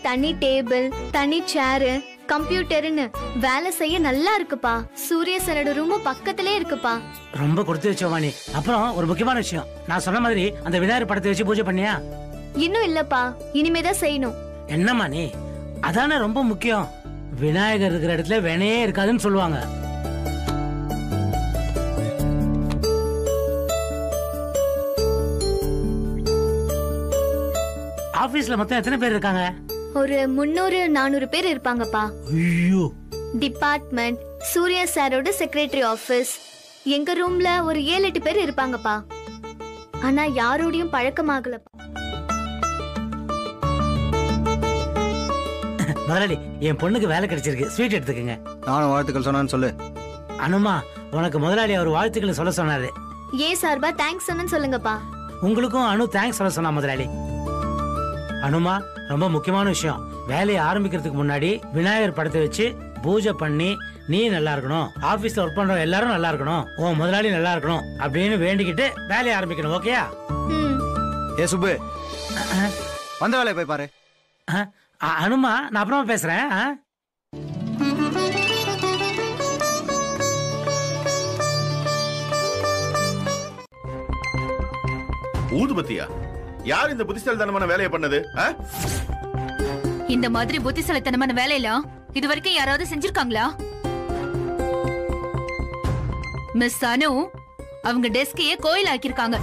தனி டேபிள், தனி சேரு, கம்ப்யூட்டர்னு வேலை செய்ய நல்லா இருக்குப்பா. சூரிய சாரோட ரூம் பக்கத்திலே இருக்குப்பா. ரொம்ப கொடுத்து வச்சோமா நீ. அப்புறம் ஒரு முக்கியமான விஷயம், நான் சொன்ன மாதிரி அந்த விநாயகர் படத்தை வச்சு பூஜை பண்ணியா? இன்னும் இல்லப்பா, இனிமேதான் செய்யணும். என்னம்மா நீ, அதானே ரொம்ப முக்கியம். விநாயகர் இருக்கிற இடத்துல வினையே இருக்காதுன்னு சொல்லுவாங்க. ஆபீஸ்ல மொத்தம் எத்தனை பேர் இருக்காங்க? ஒரு 300-400 பேர் இருப்பாங்கப்பா. ஐயோ. டிபார்ட்மெண்ட், சூர்யா சாரோட செக்ரட்டரி ஆபீஸ், எங்க ரூம்ல ஒரு 7-8 பேர் இருப்பாங்கப்பா. ஆனா யாரோடையும் பழக்கமாகலப்பா. முதலாளி, என் பொண்ணுக்கு வேலை கிடைச்சிருக்கு, ஸ்வீட் எடுத்துக்கங்க. நானும் வாழ்த்துக்கள் சொன்னான்னு சொல்லு. அனுமா, உனக்கு முதலாளி அவர் வாழ்த்துக்களை சொல்ல சொன்னாரு. ஏன் சார்பா தேங்க்ஸ் சொன்னு சொல்லுங்கப்பா. உங்களுக்கும் அனு தேங்க்ஸ் சொல்ல சொன்னா முதலாளி. அனுமா, ரொம்ப முக்கியமான விஷயம், வேலையை ஆரம்பிக்கிறதுக்கு முன்னாடி விநாயகர் படத்தை வச்சு பூஜை பண்ணி நீ நல்லா இருக்கணும், ஆபீஸ்ல ஒர்க் பண்ற எல்லாரும் நல்லா இருக்கணும், உன் முதலாளி நல்லா இருக்கணும் அப்படின்னு வேண்டிக்கிட்டு வேலையை ஆரம்பிக்கணும். ஓகேயா? ஏ சுப்பு, வந்த வேலையை போய் பாரு. அனுமா, நான் அப்புறமா பேசுறேன். ஊதுபத்தியா? யார் இந்த புத்திசாலித்தனமான வேலையை பண்ணது? இந்த மாதிரி புத்திசாலித்தனமான வேலையெல்லாம் இது வரைக்கும் யாராவது செஞ்சிருக்காங்களா? மிஸ் அனு அவங்க டெஸ்கையே கோயில் ஆக்கியிருக்காங்க.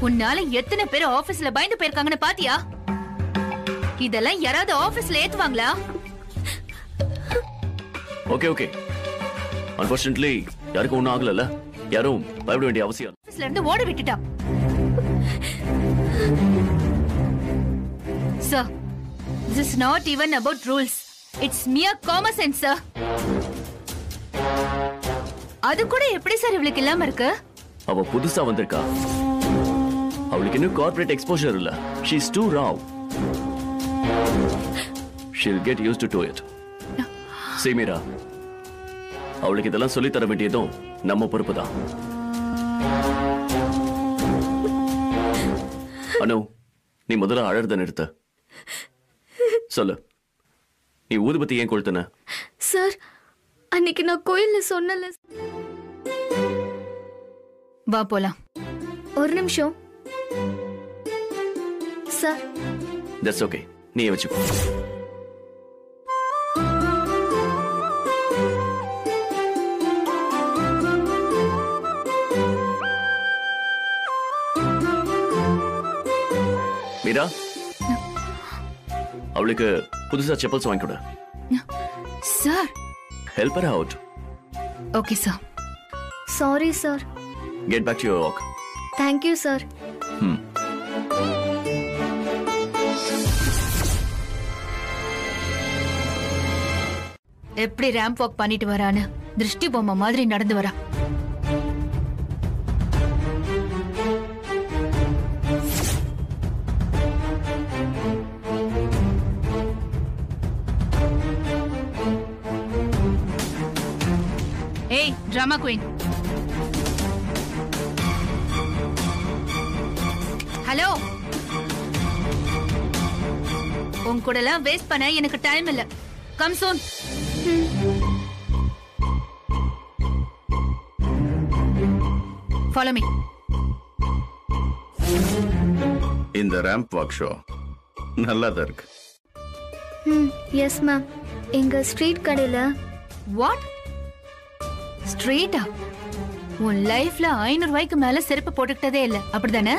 உன்னால எத்தனை பேர் ஆபீஸ்ல பயந்து போயிருக்காங்கன்னு பாத்தியா? இதெல்லாம் யாராவது ஆபீஸ்ல ஏத்துவாங்களா? ஓகே ஓகே, அன்பார்ச்சுனேட்லி யாருக்கும் ஒன்றும் ஆகல, யாரும் பயப்பட வேண்டிய அவசியம். ஆபீஸ்ல இருந்து ஓட விட்டுட்டா. Sir, this is not even about rules. It's mere common sense, sir. அது கூட எப்படி சார் இவளுக்கு இல்லாம இருக்கு? அவ புதுசா வந்திருக்கா, அவளுக்கு இன்னும் கார்ப்பரேட் எக்ஸ்போஷர் இல்ல. She is too raw. She'll get used to it. See Meera, அவளுக்கு இதெல்லாம் சொல்லி தர வேண்டியதும் நம்ம பொறுப்பு தான். அனு, நீ முதல்ல அழறத நிறுத்த. சொல்லு, நீ ஊதுபத்தி ஏன் கொளுத்துன? சார், அன்னைக்கு நான் கோயில்ல சொன்னல. வா போலாம். ஒரு நிமிஷம் சார். That's okay, நீ வச்சுக்கோ. மீரா, அவளுக்கு புதுசா செப்பல்ஸ் வாங்கி கொடு. Sir, help her out. Okay sir. Sorry sir. Get back to your work. Thank you sir. எப்படி ரேம்ப் வாக் பண்ணிட்டு வரான்னு திருஷ்டி பொம்மை மாதிரி நடந்து வரா. ஏய் டிராமா குயின், ஹலோ. உன் கூட எல்லாம் வேஸ்ட் பண்ண எனக்கு டைம் இல்ல. கம் சூன். Follow me. இந்த ரேம்ப் வாக் ஷோ நல்லா தான் இருக்கு. Yes ma'am. எங்க ஸ்ட்ரீட் கடையில. வாட்? ஸ்ட்ரீட்டா? உன் லைஃப்ல 500 ரூபாய்க்கு மேல செருப்பு போட்டுக்கிட்டதே இல்ல, அப்படிதானே?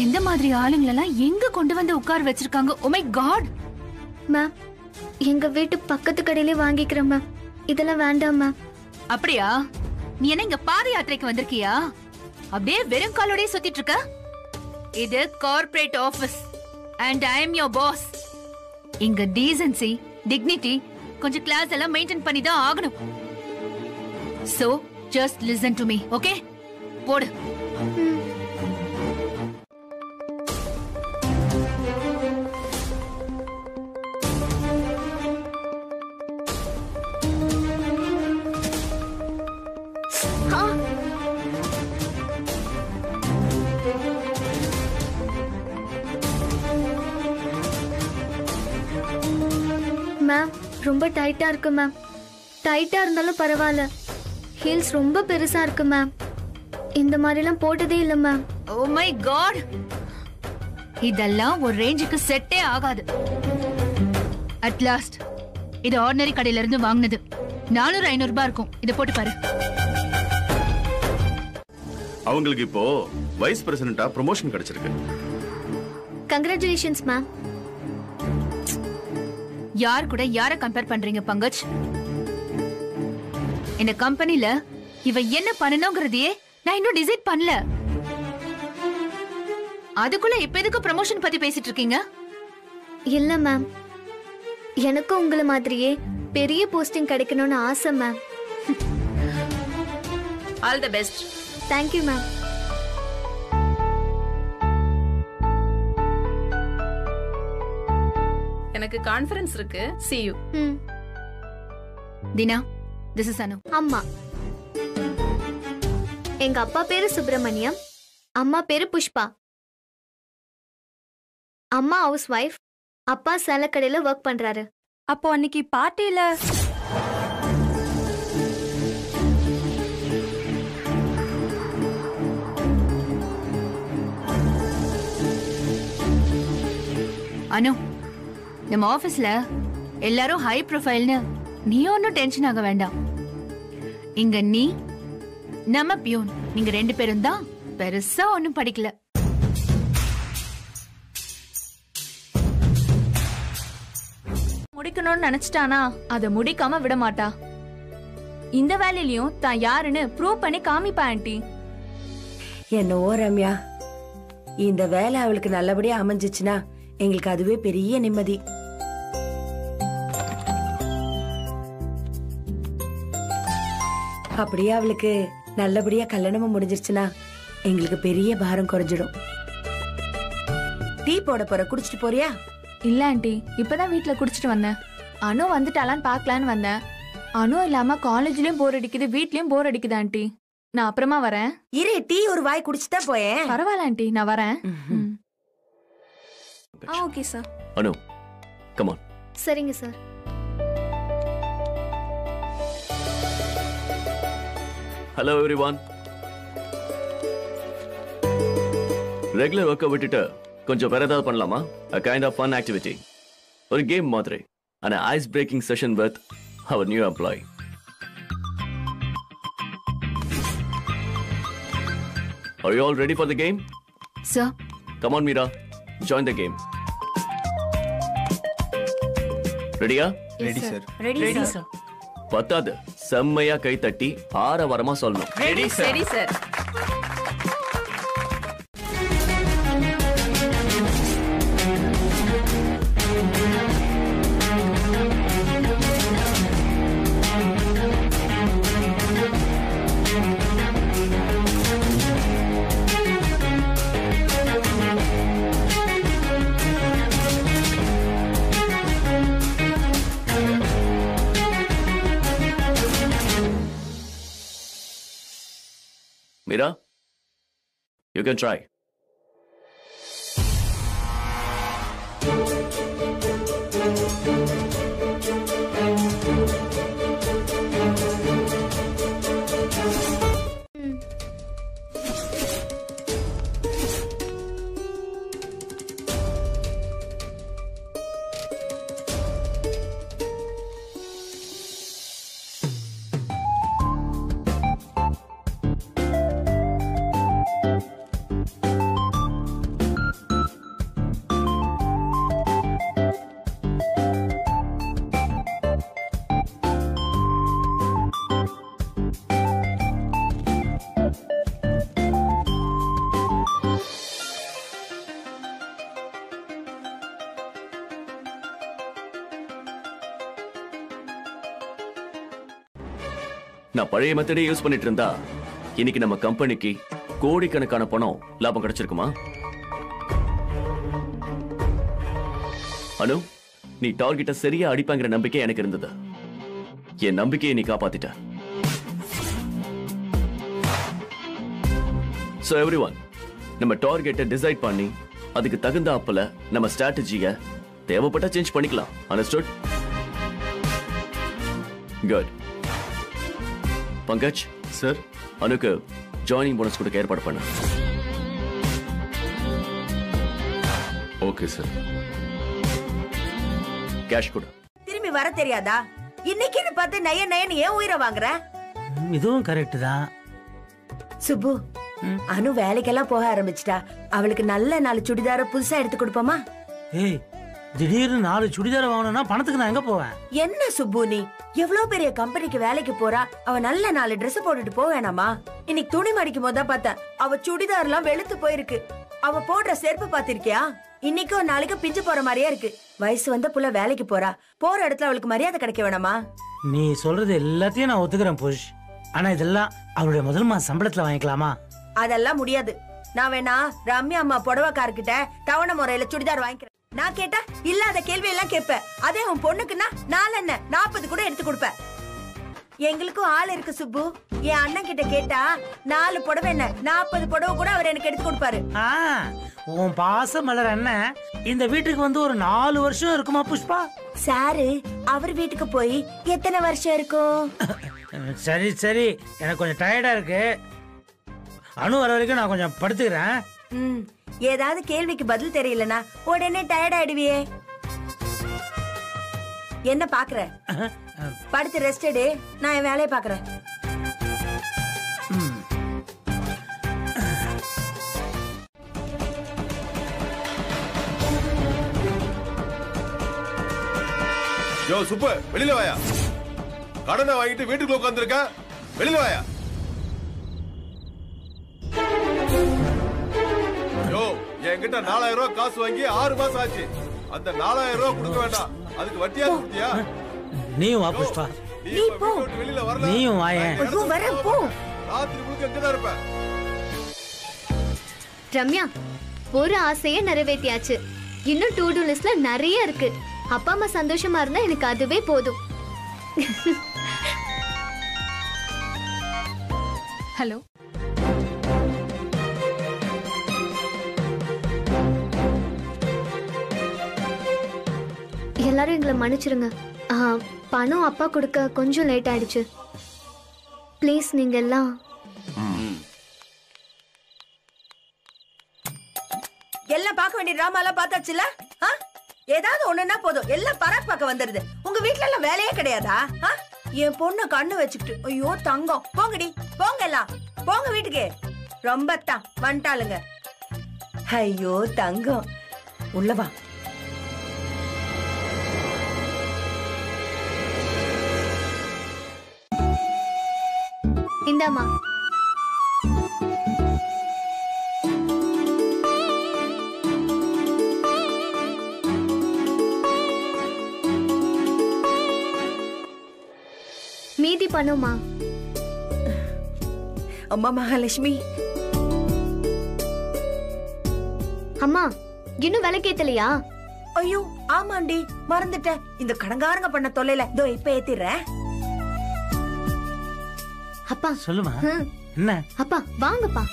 எந்த மாதிரி ஆளுங்களெல்லாம் எங்க கொண்டு வந்து உட்கார வச்சிருக்காங்க? Oh my God. மேம், எங்க வீட்டு பக்கத்து கடையிலே வாங்கிக்கிறேன் மேம். இதெல்லாம் வேண்டாம் மேம். அப்படியா? நீ என்ன இங்க பாத யாத்திரைக்கு வந்திருக்கியா? அப்படியே வெறும் காலோடய சுத்திட்டு இருக்க? இது corporate office and I am your boss. இங்க டீசன்சி, டிக்னிட்டி, கொஞ்சம் கிளாஸ் எல்லாம் மெயின்டைன் பண்ணி தான் ஆகணும். So just listen to me, okay? போடு. மேம் ரொம்ப டைட்டா இருக்கு மேம். டைட்டா இருந்தாலும் பரவாயில்ல, ஹீல்ஸ் ரொம்ப பெருசா இருக்கு மேம். இந்த மாதிரிலாம் போட்டதே இல்ல மேம். ஓ மை காட், இதெல்லாம் ஒரு ரேஞ்சுக்கு செட்டே ஆகாது. அட் லாஸ்ட் இது ஆர்டினரி கடையில இருந்து வாங்குனது. 400-500 ரூபாய் இருக்கும். இத போட்டு பாரு. அவங்களுக்கு இப்போ வைஸ் பிரசிடென்ட்டா ப்ரமோஷன் கிடைச்சிருக்கு. Congratulations ma'am. யார் கூட யார கம்பேர் பண்றீங்க பங்கஜ்? இந்த கம்பெனில இவ என்ன பண்ணணும்ங்கறதையே நான் இன்னும் டிசைட் பண்ணல. அதுக்குள்ள இப்ப எதுக்கு ப்ரமோஷன் பத்தி பேசிட்டு இருக்கீங்க? இல்ல மேம், எனக்கும் உங்களை மாதிரியே பெரிய போஸ்டிங் கிடைக்கணும்னு ஆசை ma'am. All the best. Thank you ma'am. எனக்கு கான்ஃபரன்ஸ் இருக்கு. see you. Dina, this is அனு. அம்மா, எங்க அப்பா பேரு சுப்பிரமணியம், அம்மா பேரு புஷ்பா. அம்மா ஹவுஸ் வைஃப், அப்பா சேலக்கடையில ஒர்க் பண்றாரு. அப்போ அன்னைக்கு பார்ட்டியில அனு, நம்ம ஆபீஸ்ல எல்லாரும் ஹை ப்ரொஃபைல்னு நீ ஒன்னும் டென்ஷன் ஆக வேண்டாம். இங்க நீ நம்ம பியூன், நீங்க 2 பேரும் தான் பெருசா ஒன்னும் படிக்கல. முடிக்கணும்னு நினைச்சிட்டானா அதை முடிக்காம விட மாட்டா. இந்த வேலையிலயும் தான் யாருன்னு ப்ரூவ் பண்ணி காமிப்பா ஆண்டி. என்னவோ ரம்யா, இந்த வேலை அவளுக்கு நல்லபடியா அமைஞ்சிச்சுன்னா எங்களுக்கு அதுவே பெரிய நிம்மதி. அப்படியே அவளுக்கு நல்லபடியா கல்யாணமும் முடிஞ்சிருச்சுன்னா எங்களுக்கு பெரிய பாரம் குறைஞ்சிடும். டீ போட போற, குடிச்சிட்டு போறியா? இல்ல ஆண்டி, இப்பதான் வீட்ல குடிச்சிட்டு வந்தேன். அனு வந்துட்டாலான்னு பாக்கலான்னு வந்தேன். அனு இல்லாம காலேஜ்லயும் போர் அடிக்குது, வீட்லயும் போர் அடிக்குது ஆண்டி. நான் அப்புறமா வரேன். இரு, டீ ஒரு வாய் குடிச்சுட்டா போயேன். பரவாயில்ல ஆண்டி, நான் வரேன். Okay sir. Anu, come on. சரிங்க சார். Hello everyone. ரெகுலர் ஒர்க்கை விட்டுட்டு கொஞ்சம் வேற ஏதாவது பண்ணலாமா? a kind of fun activity, ஒரு கேம் மாதிரி, an ice breaking session with our new employee. Are you all ready for the game? Sir. Come on Meera, join the game. ரெடியா? Ready sir. Ready sir. பத்தாது, செம்மையா கை தட்டி ஆரவாரமா சொல்லணும். Ready sir. Ready sir. Meera, you can try. நான் பழைய மெத்தடே use பண்ணிட்டு இருந்தா இன்னைக்கு நம்ம கம்பெனிக்கு கோடிக்கணக்கான பணம் லாபம் கிடைச்சிருக்குமா? அனு, நீ டார்கெட்டை சரியா அடிப்பாங்கிற நம்பிக்கை எனக்கு இருந்தது. என் நம்பிக்கையை நீ காப்பாத்திட்ட. So everyone, நம்ம டார்கெட்டை டிசைட் பண்ணி அதுக்கு தகுந்த அப்பல நம்ம ஸ்ட்ராட்டஜியை தேவைப்பட்டா சேஞ்ச் பண்ணிக்கலாம். Understood? குட். பங்கஜ் சார். அனுக்கு ஜாயினிங் போனஸ் கொடுக்க ஏற்பாடு பண்ண. Okay sir. கேஷ் கொடு. திரும்பி வர தெரியாதா? இன்னைக்குன்னு பார்த்து நயன்னு ஏன் உயிரை வாங்குற? இதுவும் கரெக்ட் தான். சுப்பு, அனு வேலைக்கெல்லாம் போக ஆரம்பிச்சிட்டா. அவளுக்கு நல்ல 4 சுடிதார புதுசா எடுத்து கொடுப்போமா? ஏய், திடீர்னு 4 சுடிதார் வாங்கணும்னா பணத்துக்கு நான் எங்க போவேன்? என்ன சுப்பு நீ எவ்வளவு பெரிய கம்பெனிக்கு வேலைக்கு போறா, அவ நல்ல 4 Dress போட்டுட்டு போக வேணாமா? இன்னைக்கு துணி மடிக்கும் போது தான் பார்த்தேன், அவ சுடிதார் எல்லாம் வெளுத்து போயிருக்கு. அவ போடுற செருப்பு பாத்திருக்கியா? இன்னைக்கு ஒரு நாளைக்கு பிஞ்சு போற மாதிரியா இருக்கு. வயசு வந்த புள்ள வேலைக்கு போறா, போற இடத்துல அவளுக்கு மரியாதை கிடைக்க வேணாமா? நீ சொல்றது எல்லாத்தையும் நான் ஒத்துக்கிறேன் புஷ். ஆனா இதெல்லாம் அவருடைய முதல் மாச சம்பளத்துல வாங்கிக்கலாமா? அதெல்லாம் முடியாது. நான் வேணா ரம்யா அம்மா புடவைக்காரர்கிட்ட தவணை முறையில சுடிதார் வாங்கிக்கிறேன். நான் கேட்டா இல்லாத கேள்வி எல்லாம் கேட்பேன். அதே உன் பொண்ணுக்குன்னா 4 என்ன 40 கூட எடுத்து கொடுப்பேன். எங்களுக்கும் ஆள் இருக்கு சுப்பு. என் அண்ணன் கிட்ட கேட்டா 4 புடவை என்ன 40 புடவை கூட அவர் எனக்கு எடுத்து கொடுப்பாரு. உன் பாச மலர் அண்ணன் இந்த வீட்டுக்கு வந்து ஒரு 4 வருஷம் இருக்குமா புஷ்பா? சாரு அவர் வீட்டுக்கு போய் எத்தனை வருஷம் இருக்கும்? சரி சரி, எனக்கு கொஞ்சம் டயர்டா இருக்கு. அனு வர வரைக்கும் நான் கொஞ்சம் படுத்துக்கிறேன். ஏதாவது கேள்விக்கு பதில் தெரியலனா உடனே டயர்ட் ஆயிடுவியே. என்ன பாக்குற? படுத்து ரெஸ்ட் எடு, நான் என் வேலையை பாக்குறேன். யோ சுப்பு, வெளியில வாயா. கடனை வாங்கிட்டு வீட்டுக்குள்ள உட்கார்ந்திருக்க, வெளியில வாயா. யோ, என்கிட்ட 4000 ரூபாய் காசு வாங்கி 6 மாசம் ஆச்சு. அந்த 4000 ரூபாய் கொடுக்க வேண்டாம், அதுக்கு வட்டியா கொடுத்தியா? நீயும் வா புஷ்பா. நீ போ. வெளியில வரல. நீயும் வாயேன். வரேன் போ. ராத்திரி முழுக்க எங்க தான் இருப்ப? ரம்யா, ஒரு ஆசையை நிறைவேற்றியாச்சு. இன்னும் டு டூ லிஸ்ட்ல நிறைய இருக்கு. அப்பா அம்மா சந்தோஷமா இருந்தா எனக்கு அதுவே போதும். ஹலோ. எல்லாரும் எங்களை மன்னிச்சிருங்க. பணம் அப்பா கொடுக்க கொஞ்சம் லேட் ஆயிடுச்சு. ப்ளீஸ் நீங்க எல்லாம். எல்லாம் பார்க்க வேண்டிய டிராமா எல்லாம் பார்த்தாச்சுல? ஏதாவது ஒண்ணுன்னா போதும் எல்லாம் பராக் பார்க்க வந்துருது. உங்க வீட்ல எல்லாம் வேலையே கிடையாதா? என் பொண்ணு கண்ணு வச்சுக்கிட்டு ஐயோ தங்கம், போங்கடி போங்க, எல்லாம் போங்க வீட்டுக்கு. ரொம்ப தான் வந்துட்டாளுங்க. ஐயோ தங்கம், உள்ளவா. இந்தாமா. மீதி பண்ணுமா? அம்மா மகாலட்சுமி. அம்மா இன்னும் விளக்கேத்தலையா? ஐயோ ஆமாண்டி, மறந்துட்டேன். இந்த கடங்காரங்க பண்ண தொல்லையில இதோ இப்ப ஏத்திடுறேன். அப்பா சொல்லுமா. என்ன? அப்பா வாங்கப்பா.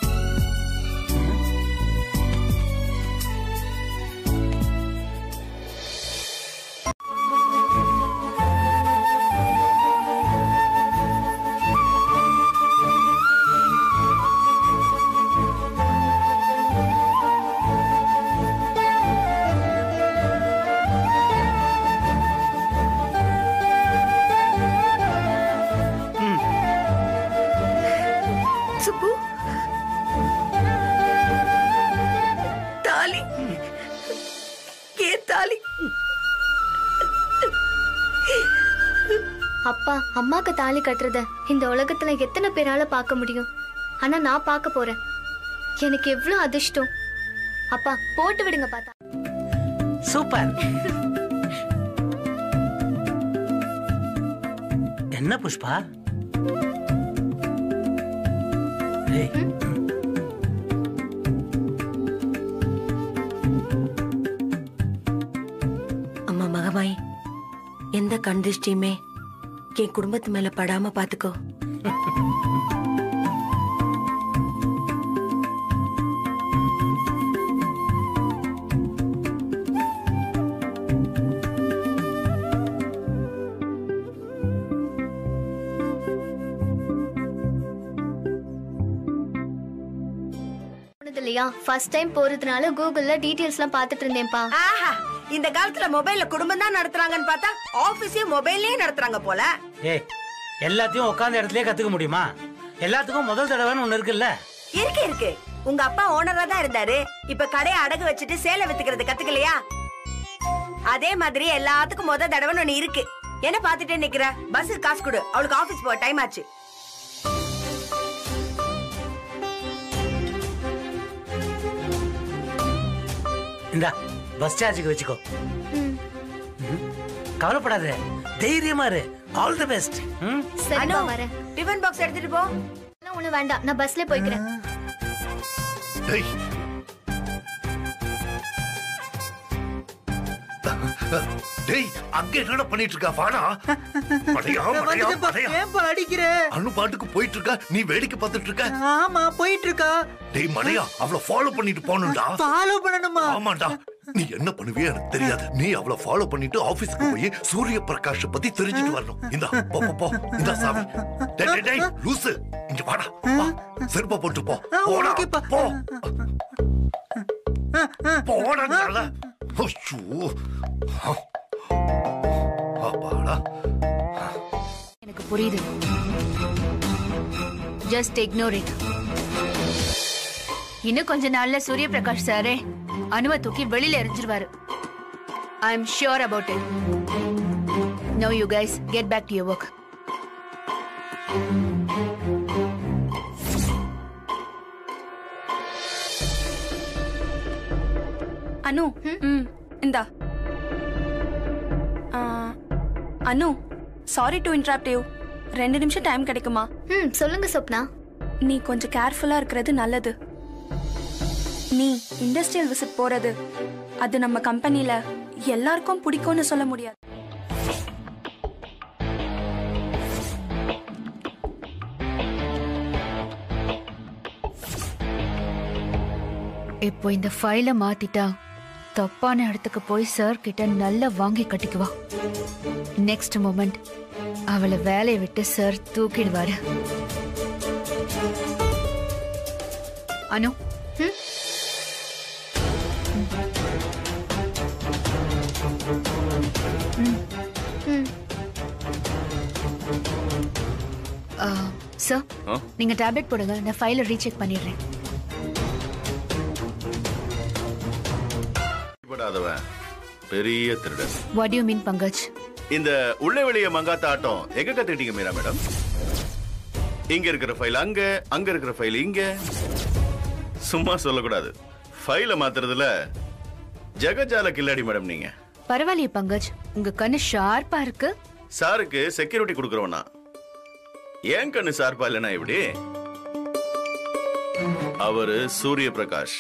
அப்பா அம்மாக்கு தாலி கட்டுறத இந்த உலகத்துல எத்தனை பேரால பார்க்க முடியும்? ஆனா நான் பார்க்க போறேன். எனக்கு எவ்வளவு அதிர்ஷ்டம். அப்பா போட்டு விடுங்க பாத்தா. சூப்பர். என்ன புஷ்பா? அம்மா மகமாய், எந்த கண் திருஷ்டியுமே என் குடும்பத்து மேல படாம பாத்துக்கோ. இல்லையா, ஃபர்ஸ்ட் டைம் போறதுனால கூகுள்ல டீடைல்ஸ்லாம் பார்த்துட்டு இருந்தேன்ப்பா. ஆஹா, இந்த காலத்துல மொபைல்ல குடும்பம் தான் நடத்துறாங்கன்னு பார்த்தா ஆபீஸையும் மொபைல்லயே நடத்துறாங்க போல. ஏய், எல்லாத்தையும் உட்கார்ந்த இடத்துலயே கத்துக்க முடியுமா? எல்லாத்துக்கும் முதல் தடவைன்னு ஒண்ணு இருக்குல்ல. இருக்கு. உங்க அப்பா ஓனரா தான் இருந்தாரு. இப்ப கடையை அடகு வச்சுட்டு சேலை வித்துக்கிறது கத்துக்கலையா? அதே மாதிரி எல்லாத்துக்கும் முதல் தடவைன்னு ஒண்ணு இருக்கு. என்ன பாத்துட்டே நிக்கிற? பஸ்ஸுக்கு காசு கொடு, அவளுக்கு ஆபீஸ் போக டைம் ஆச்சு. இந்தா பஸ் சார்ஜுக்கு வச்சுக்கோ. கவலைப்படாத, தைரியமா இரு. All the best. சரிப்பா, வரேன். டிஃபன் பாக்ஸ் எடுத்துட்டு போ. எல்லாம் ஒண்ணு வேண்டாம், நான் பஸ்ல போய்க்கிறேன். டேய், அங்க என்னடா பண்ணிட்டு இருக்கா? வாடா. ஏன்பா அடிக்கிற? அனு பாட்டுக்கு போயிட்டு இருக்கா, நீ வேடிக்கை பார்த்துட்டு இருக்க. ஆமா, போயிட்டு இருக்கா. டேய் மடையா, அவளை ஃபாலோ பண்ணிட்டு போகணும்டா. ஃபாலோ பண்ணணுமா? ஆமாடா. நீ என்ன பண்ணுவியே எனக்கு தெரியாது. நீ அவளை ஃபாலோ பண்ணிட்டு ஆபீஸ்க்கு போய் சூரிய பிரகாஷ் பத்தி தெரிஞ்சிட்டு வரணும். இந்தா போ. இந்த சாமி. டேய் லூசு, இங்க வாடா. வா, செருப்பா போட்டு போ. போடா. போ. போடா. எனக்கு புரியுது. Just ignore it. இன்னும் கொஞ்ச நாள்ல சூரிய பிரகாஷ் சாரே அனுவை தூக்கி வெளியில எறிஞ்சிருவாரு. I am sure about it. Now you guys get back to your work. Anu, இந்தா. Anu, sorry to interrupt you. 2 நிமிஷம் டைம் கிடைக்குமா? சொல்லுங்க சொப்னா. நீ கொஞ்சம் கேர்ஃபுல்லா இருக்கிறது நல்லது. நீ இண்டஸ்ட்ரியல் விசிட் போறது அது நம்ம கம்பெனில எல்லாருக்கும் பிடிக்கும்னு சொல்ல முடியாது. இப்போ இந்த ஃபைலை மாத்திட்டா தப்பான இடத்துக்கு போய் சார் கிட்ட நல்லா வாங்கி கட்டிக்குவா. நெக்ஸ்ட் மொமெண்ட் அவளை வேலையை விட்டு சார் தூக்கிடுவாரு. அனு, சார் நீங்க டேப்லெட் போடுங்க, நான் ஃபைலை ரீசெக் பண்ணிடுறேன். பெரிய திருடன். What do you mean, Pankaj? இந்த உள்ளே வெளியே மங்காத்த ஆட்டம் எங்க கத்துக்கிட்டீங்க மீரா மேடம்? இங்க இருக்கிற ஃபைல் அங்க, அங்க இருக்கிற ஃபைல் இங்க. சும்மா சொல்லக்கூடாது. ஃபைலை மாத்துறதுல ஜெகஜால கில்லாடி மேடம் நீங்க. பரவாயில்லையே பங்கஜ், உங்க கண்ணு ஷார்ப்பா இருக்கு. சாருக்கு செக்யூரிட்டி கொடுக்கறவனா? ஏன் கண்ணு ஷார்ப்பா இல்லைனா இப்படி? அவரு சூரிய பிரகாஷ்,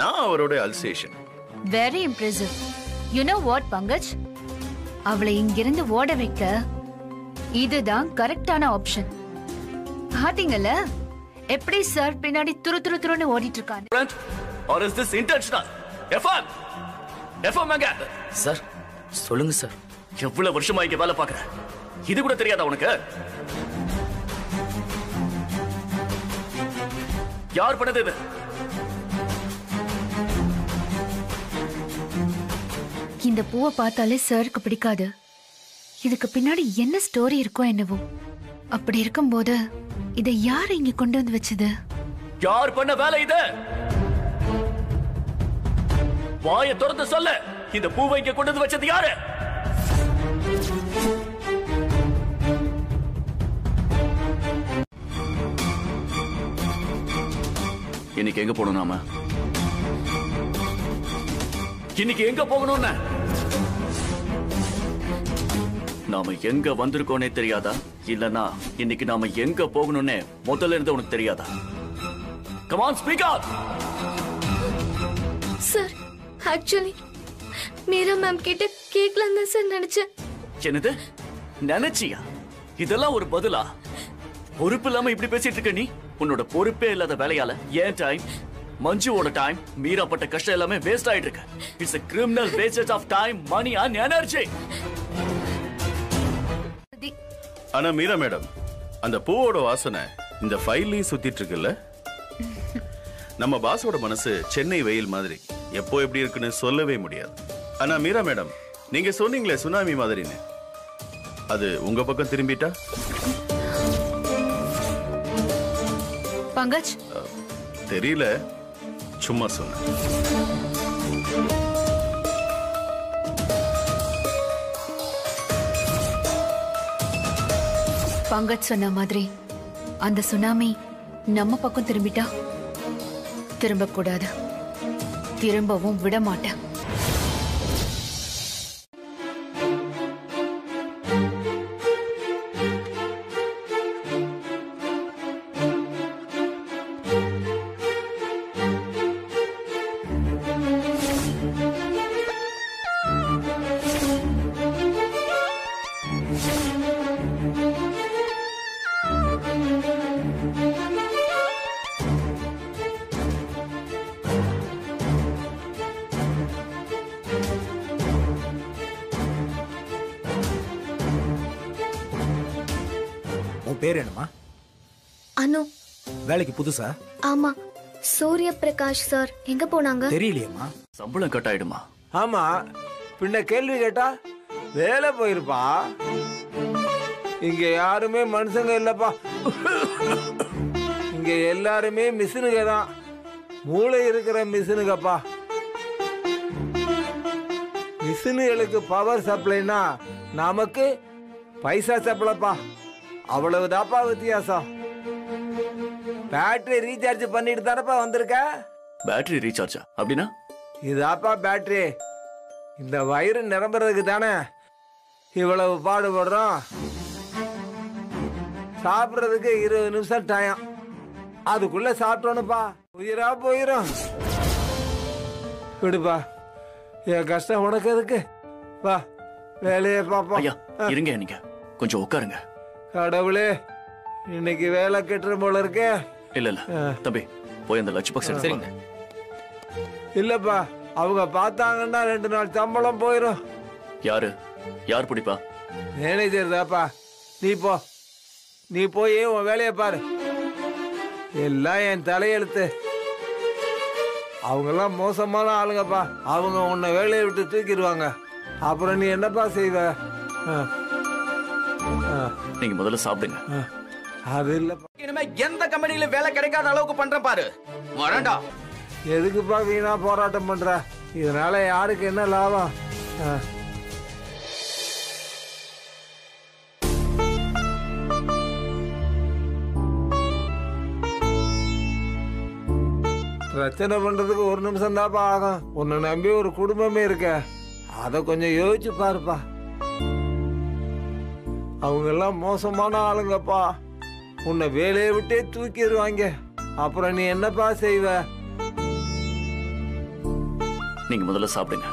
நான் அவரோட Alsatian. Very impressive. You know what Pankaj, அவளை இங்கிருந்து ஓட வைக்க இதுதான் கரெக்டான ஆப்ஷன். பாத்தீங்கல்ல எப்படி சார் பின்னாடி துரு துரு துருன்னு ஓடிட்டு இருக்காங்க. Or is this intentional? FM எங்க? சார் சொல்லுங்க சார். எவ்வளவு வருஷமா இங்க வேலை பார்க்கற, இது கூட தெரியாதா உனக்கு? யார் பண்ணது இது? இந்த பூவை பார்த்தாலே சாருக்கு பிடிக்காது. இதுக்கு பின்னாடி என்ன ஸ்டோரி இருக்கோ என்னவோ. அப்படி இருக்கும்போது இதை யார் இங்க கொண்டு வந்து வச்சது? யார் பண்ண வேலை இது? வாயை திறந்து சொல்லு. இந்த பூவை இங்க கொண்டு வந்து வச்சது யாரு? இன்னைக்கு எங்க போகணும் நாம? இன்னைக்கு எங்க போகணும்னு நாம எங்க வந்திருக்கோனே தெரியாதா? இல்லனா இன்னைக்கு நாம எங்க போகணும்னே முதல்ல இருந்து உனக்கு தெரியாதா? Come on, speak up. Sir, actually Meera ma'am கிட்ட கேட்கலாம் தான் சார் நினைச்சேன். என்னது நினைச்சியா? இதெல்லாம் ஒரு பதிலா? பொறுப்பு இல்லாம இப்படி பேசிட்டு இருக்க நீ? உன்னோட பொறுப்பே இல்லாத வேலையால ஏன் டைம், மஞ்சுவோட டைம், மீரா பட்ட கஷ்டம் எல்லாமே வேஸ்ட் ஆயிட்டு இருக்கு. It's a criminal wastage of time, money and energy. ஆனா மீரா மேடம், அந்த பூவோட வாசனை இந்த ஃபைல்லையும் சுத்திட்டு இருக்குல்ல? நம்ம பாஸோட மனசு சென்னை வெயில் மாதிரி எப்போ எப்படி இருக்குன்னு சொல்லவே முடியாது. ஆனா மீரா மேடம், நீங்க சொன்னீங்களே சுனாமி மாதிரின்னு, அது உங்க பக்கம் திரும்பிட்டா? பங்கஜ் தெரியல, சும்மா சொன்னேன். பங்கஜ் சொன்ன மாதிரி அந்த சுனாமி நம்ம பக்கம் திரும்பிட்டா திரும்ப கூடாது, திரும்பவும் விட மாட்டேன். பேர் என்னமா? அனு. வேலைக்கு புதுசா? ஆமா. சூரிய பிரகாஷ் சார் எங்க போனாங்க தெரியலையேம்மா. சம்பளம் கட் ஆயிடுமா? ஆமா, பின்ன கேள்வி கேட்டா வேலை போயிருப்பா. இங்க யாருமே மனுஷங்க இல்லப்பா. இங்க எல்லாருமே மிஷினுங்க தான். மூளை இருக்கிற மிஷினுங்கப்பா. மிஷினுகளுக்கு பவர் சப்ளைனா நமக்கு பைசா சப்ளைப்பா. அவ்வளவுதாப்பா வித்தியாசம். பேட்டரி ரீசார்ஜ் பண்ணிட்டு தானப்பா வந்திருக்க. பேட்டரி ரீசார்ஜா? அப்படின்னா இதாப்பா பேட்டரி. இந்த வயிறு நிரம்புறதுக்கு தானே இவ்வளவு பாடுபடுறோம். சாப்பிடுறதுக்கு 20 நிமிஷம் டைம். அதுக்குள்ள சாப்பிட்டோன்னுப்பா உயிரா போயிரும். விடுப்பா, என் கஷ்டம் உனக்கு எதுக்கு? வா வேலையை பாப்பா. ஐயா இருங்க, நீங்க கொஞ்சம் உட்காருங்க. கடவுளே, இன்னைக்கு வேலை கெட்டுற போல இருக்கே. இல்ல இல்ல தம்பி, போய் அந்த லட்ச பாக்ஸ் எடுத்துங்க. இல்லப்பா, அவங்க பார்த்தாங்கன்னா 2 நாள் சம்பளம் போயிரும். யாரு யார் பிடிப்பா? மேனேஜர் தாப்பா. நீ போய் உன் வேலையை பாரு. எல்லாம் என் தலையெழுத்து. அவங்கெல்லாம் மோசமான ஆளுங்கப்பா. அவங்க உன்னை வேலையை விட்டு தூக்கிடுவாங்க. அப்புறம் நீ என்னப்பா செய்வ? நீங்க முதல்ல சாப்பிடுங்க. அது இல்ல, இனிமே எந்த கம்பெனில வேலை கிடைக்காத அளவுக்கு பண்றேன் பாரு. வரண்டா. எதுக்குப்பா வீணா போராட்டம் பண்ற? இதனால யாருக்கு என்ன லாபம்? பிரச்சனை பண்றதுக்கு 1 நிமிஷம் தான்ப்பா ஆகும். உன்னை நம்பி ஒரு குடும்பமே இருக்க. அத கொஞ்சம் யோசிச்சு பாருப்பா. அவங்க எல்லாம் மோசமான ஆளுங்கப்பா. உன்னை வேலையை விட்டே தூக்கிடுவாங்க. அப்புறம் நீ என்னப்பா செய்வ? நீங்க முதல்ல சாப்பிடுங்க.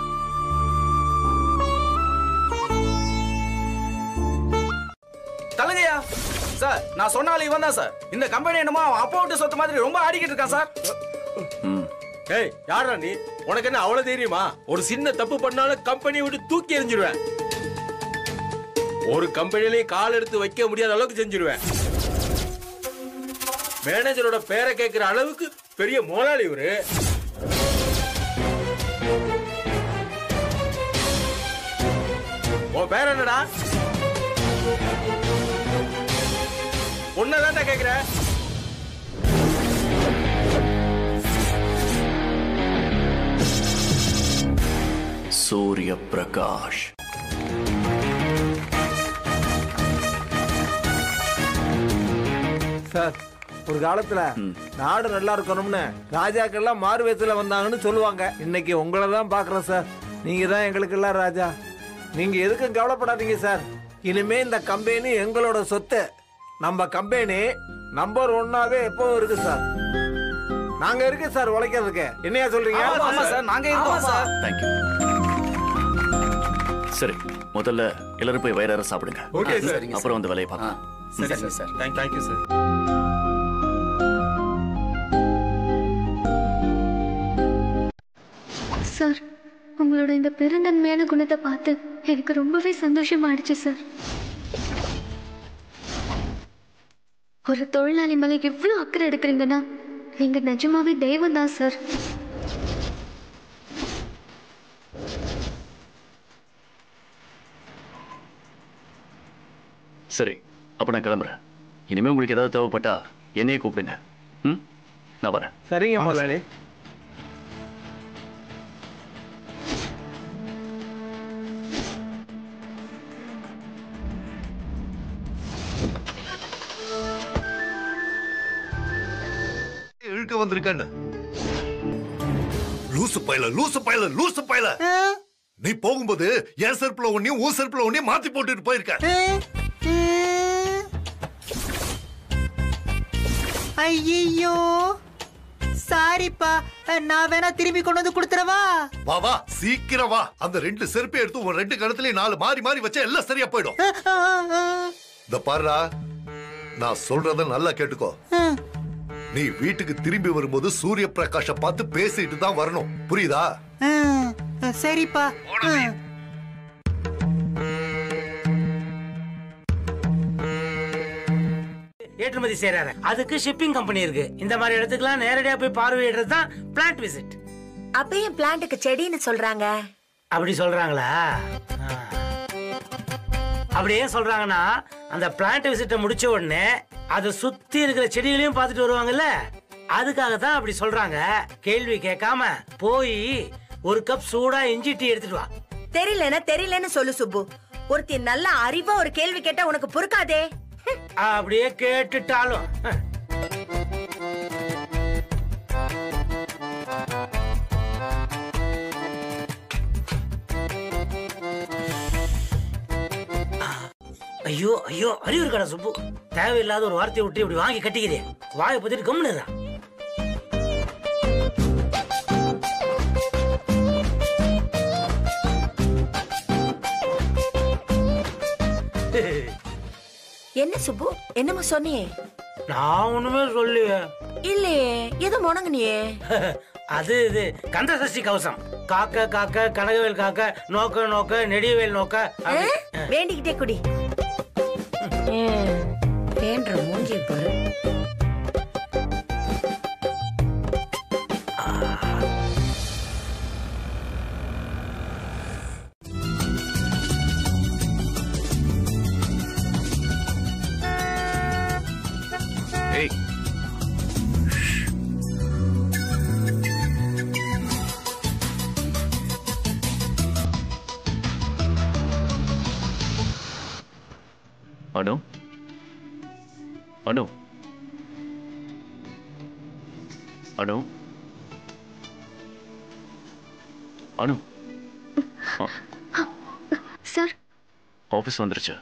தலங்கய்யா சார், நான் சொன்னாலும் இவன் தான் சார். இந்த கம்பெனி என்னமோ அப்பா விட்டு சொத்து மாதிரி ரொம்ப ஆடிக்கிட்டு இருக்கான் சார். ஏய், யாரா நீ? உனக்கு என்ன அவ்வளவு தெரியுமா? ஒரு சின்ன தப்பு பண்ணாலும் கம்பெனியை விட்டு தூக்கி எறிஞ்சிருவேன். ஒரு கம்பெனிலேயே கால் எடுத்து வைக்க முடியாத அளவுக்கு செஞ்சிருவேன். மேனேஜரோட பேரை கேட்கிற அளவுக்கு பெரிய முதலாளி இவரு. உன் பேர் என்னடா? உன்னதான்டா கேக்குற. சூரிய பிரகாஷ். சார், ஒரு காலத்துல நாடு நல்லா இருக்கணும்னு ராஜாக்கள்லாம் மாறு வேத்துல வந்தாங்கன்னு சொல்லுவாங்க. இன்னைக்கு உங்களை தான் பாக்குறோம் சார். நீங்க தான் எங்களுக்கு எல்லாம் ராஜா. நீங்க எதுக்கும் கவலைப்படாதீங்க சார். இனிமே இந்த கம்பெனி எங்களோட சொத்து. நம்ம கம்பெனி நம்பர் 1ஆவே எப்பவும் இருக்கு சார். நாங்க இருக்கு சார் உழைக்கிறதுக்கு. என்னையா சொல்றீங்க? ஆமா சார், நாங்க இருக்கோம் சார். தேங்க்யூ. சரி, முதல்ல எல்லாரும் போய் வயிறார சாப்பிடுங்க. Okay sir. அப்புறம் வந்து வேலையை பார்க்கலாம். சரி சார். Thank you sir. சார், உங்களோட இந்த பெருந்தன்மையான குணத்தை பார்த்து எனக்கு ரொம்பவே சந்தோஷமாயிடுச்சு சார். ஒரு தொழிலாளி மேலே எவ்வளவு அக்கறை எடுக்கிறீங்கன்னா நீங்க நிஜமாவே தெய்வம் தான் சார். சரி, அப்ப நான் கிளம்புறேன். இனிமே உங்களுக்கு ஏதாவது தேவைப்பட்டா என்னையே கூப்பிடுங்க. ம், நான் வரேன். சரிங்க முதலாளி. இழுக்க வந்திருக்கேன்னு லூசு பையல லூசு பையல லூசு பையல. நீ போகும்போது என் செருப்புல ஒன்னையும் உன் செருப்புல ஒன்னையும் மாத்தி போட்டுட்டு போயிருக்க. ஐயோ சாரிப்பா, நான் வேணா திரும்பி கொண்டு வந்து கொடுத்துறவா? வா வா சீக்கிரம் வா. அந்த 2 செருப்பை எடுத்து உன் 2 கணத்துலயும் 4 மாறி மாறி வச்சா எல்லாம் சரியா போயிடும். இந்த பாருடா, நான் சொல்றத நல்லா கேட்டுக்கோ. நீ வீட்டுக்கு திரும்பி வரும்போது சூரிய பிரகாஷ பார்த்து பேசிட்டு தான் வரணும், புரியுதா? சரிப்பா. ஏற்றுமதி செய்யறாரு, அதுக்கு ஷிப்பிங் கம்பெனி இருக்கு. இந்த மாதிரி இடத்துக்குலாம் நேரடியா போய் பார்வையிடுறது தான் பிளான்ட் விசிட். அப்பயும் பிளான்ட்டுக்கு செடின்னு சொல்றாங்க. அப்படி சொல்றாங்களா? அப்படியே சொல்றாங்கன்னா அந்த பிளான்ட் விசிட்ட முடிச்ச உடனே அதை சுத்தி இருக்கிற செடிகளையும் பார்த்துட்டு வருவாங்கல்ல, அதுக்காக தான் அப்படி சொல்றாங்க. கேள்வி கேட்காம போய் ஒரு கப் சூடா இஞ்சி டீ எடுத்துட்டு வா. தெரியலன்னு சொல்லு சுப்பு. ஒருத்தி நல்ல அறிவா ஒரு கேள்வி கேட்டா உனக்கு பொறுக்காதே. அப்படியே கேட்டுட்டாலும் ஐயோ ஐயோ, அறிவு இருக்கடா சுப்பு. தேவையில்லாத ஒரு வார்த்தையை விட்டு இப்படி வாங்கி கட்டிக்கிறேன். வாயை பத்திட்டு கம்முன்னு. என்ன சுப்பு, என்னமோ சொன்னியே? நான் ஒண்ணுமே சொல்லியே. இல்லையே, ஏதோ முணங்குனியே. அது இது கந்த சஷ்டி கவசம். காக்க காக்க கனகவேல் காக்க, நோக்க நோக்க நெடியவேல் நோக்க. வேண்டிக்கிட்டே குடி. வேண்ட மூஞ்சி பாரு. ஏய், அனு அனு அனு அனு சார், ஆபீஸ் வந்துருச்சு.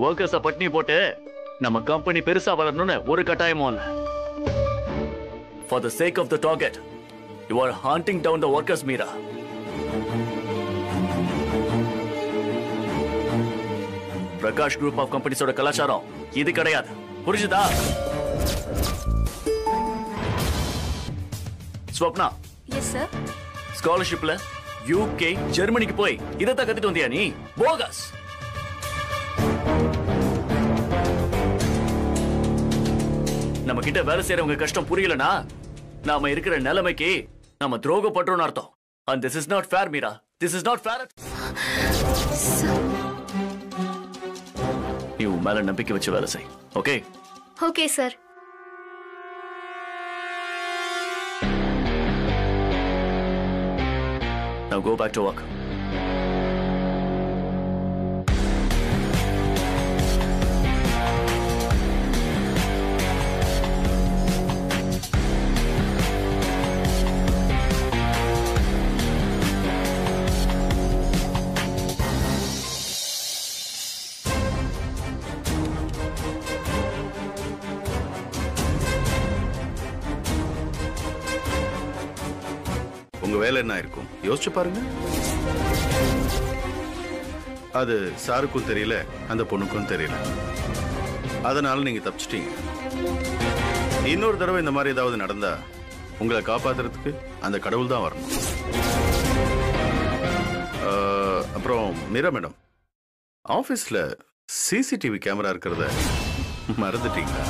ஒர்க்கர்ஸ பட்னி போட்டு நம்ம கம்பெனி பெருசா வளரணும்னு ஒரு கட்டாயமும் இல்ல. For the sake of the target, you are hunting down the workers, Meera. Prakash group of கம்பெனிஸோட கலாச்சாரம் இது கிடையாது, புரிஞ்சுதா? ஸ்வப்னா. Yes sir. ஸ்காலர்ஷிப்ல UK, ஜெர்மனிக்கு போய் இதைத்தான் கத்துட்டு வந்தியா நீ? போகஸ். நம்ம கிட்ட வேலை செய்யறவங்க கஷ்டம் புரியலனா நாம இருக்கிற நிலைமைக்கு நாம துரோகம் பண்றோம்னு அர்த்தம். And this is not fair, Meera. This is not fair. நீ உன் மேல நம்பிக்கை வச்சு வேலை செய். Okay? Okay sir. Now go back to work. உங்க வேலை என்ன இருக்கும் யோசிச்சு பாருங்க. அது சாருக்கும் தெரியல, அந்த பொண்ணுக்கும் தெரியல. அதனால நீங்க தப்பிச்சிட்டீங்க. இன்னொரு தடவை இந்த மாதிரி ஏதாவது நடந்தா உங்களை காப்பாத்துறதுக்கு அந்த கடவுள் தான் வரணும். மீரா மேடம், ஆபீஸ்ல சிசிடிவி கேமரா இருக்கிறத மறந்துட்டீங்களா?